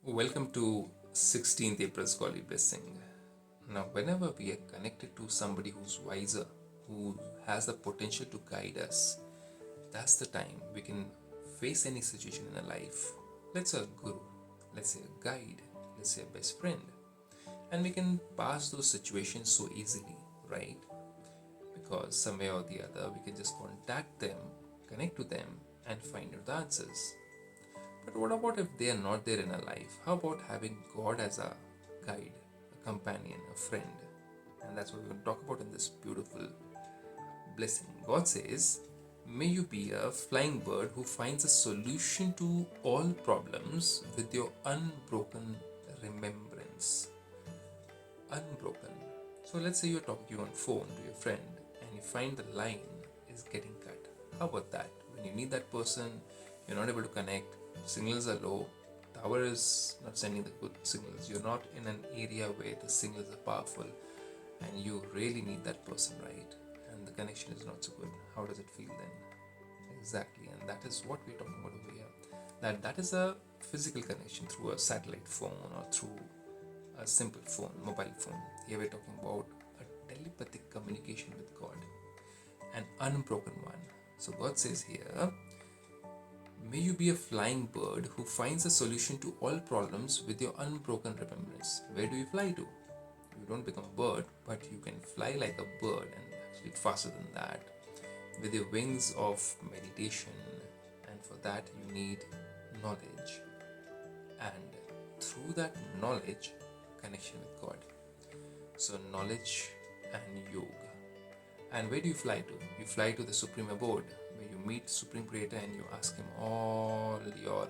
Welcome to 16th April's Golly Blessing. Now, whenever we are connected to somebody who's wiser, who has the potential to guide us, that's the time we can face any situation in our life. Let's say a guru, let's say a guide, let's say a best friend, and we can pass those situations so easily, right? Because some way or the other, we can just contact them, connect to them, and find out the answers. But what about if they are not there in our life? How about having God as a guide, a companion, a friend? And that's what we're going to talk about in this beautiful blessing. God says, may you be a flying bird who finds a solution to all problems with your unbroken remembrance. Unbroken. So let's say you're talking on phone to your friend and you find the line is getting cut. How about that? When you need that person, you're not able to connect, signals are low, tower is not sending the good signals, you're not in an area where the signals are powerful and you really need that person, right? And the connection is not so good. How does it feel then? Exactly, and that is what we're talking about over here. That is a physical connection through a satellite phone or through a simple phone, mobile phone. Here we're talking about a telepathic communication with God, an unbroken one. So God says here, may you be a flying bird who finds a solution to all problems with your unbroken remembrance. Where do you fly to? You don't become a bird, but you can fly like a bird and actually faster than that with your wings of meditation. And for that, you need knowledge. And through that knowledge, connection with God. So, knowledge and yoga. And where do you fly to? You fly to the Supreme Abode, where you meet Supreme Creator and you ask Him all your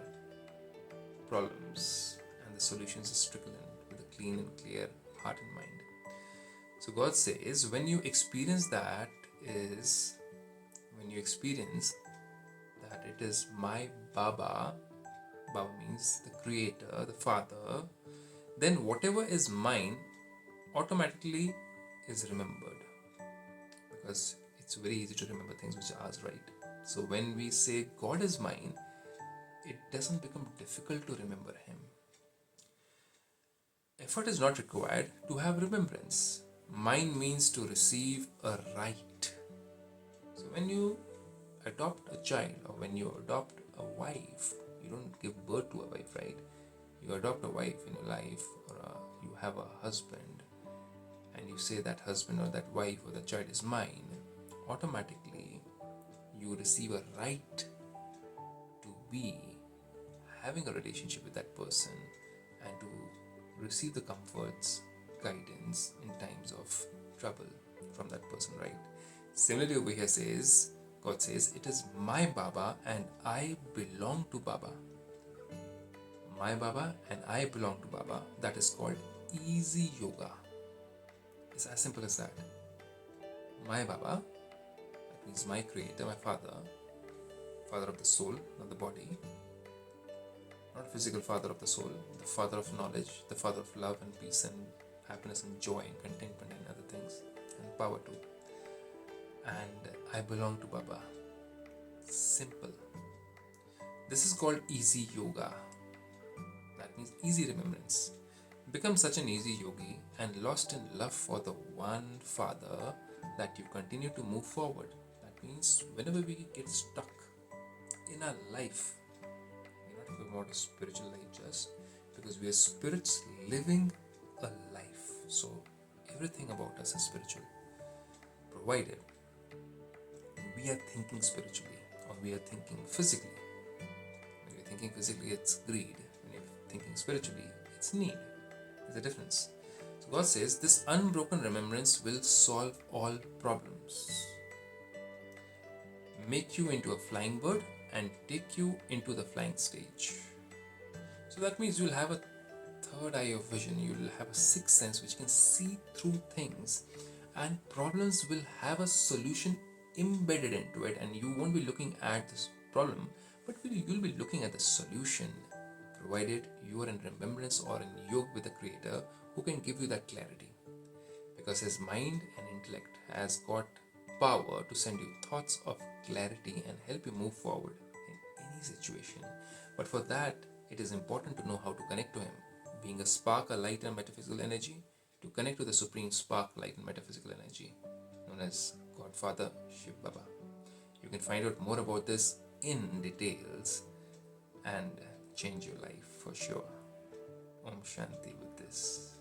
problems, and the solutions is trickle in with a clean and clear heart and mind. So God says, when you experience that is when you experience that it is my Baba, Baba means the Creator, the Father, then whatever is mine automatically is remembered, because it's very easy to remember things which are ours, right? So when we say God is mine, it doesn't become difficult to remember Him. Effort is not required to have remembrance. Mine means to receive a right. So when you adopt a child or when you adopt a wife, you don't give birth to a wife, right? You adopt a wife in your life, or you have a husband, and you say that husband or that wife or that child is mine, automatically you receive a right to be having a relationship with that person and to receive the comforts, guidance in times of trouble from that person, right? Similarly, over here says, God says, it is my Baba and I belong to Baba. My Baba and I belong to Baba. That is called easy yoga. It's as simple as that. My Baba, that means my Creator, my Father, Father of the soul, not the body, not physical Father of the soul, the Father of knowledge, the Father of love and peace and happiness and joy and contentment and other things and power too. And I belong to Baba. Simple. This is called easy yoga. That means easy remembrance. Become such an easy yogi and lost in love for the one Father that you continue to move forward. That means whenever we get stuck in our life, we're not talking about a spiritual life just, because we are spirits living a life. So everything about us is spiritual, provided we are thinking spiritually or we are thinking physically. When you're thinking physically, it's greed. When you're thinking spiritually, it's need. There's a difference. So God says this unbroken remembrance will solve all problems, make you into a flying bird and take you into the flying stage. So that means you'll have a third eye of vision, you'll have a sixth sense which can see through things, and problems will have a solution embedded into it, and you won't be looking at this problem, but you'll be looking at the solution, provided you are in remembrance or in yoga with the Creator who can give you that clarity, because his mind and intellect has got power to send you thoughts of clarity and help you move forward in any situation. But for that, it is important to know how to connect to Him. Being a spark, a light, and metaphysical energy, to connect to the Supreme Spark, light, and metaphysical energy, known as God Father Shiva. You can find out more about this in details and change your life for sure. Om Shanti with this.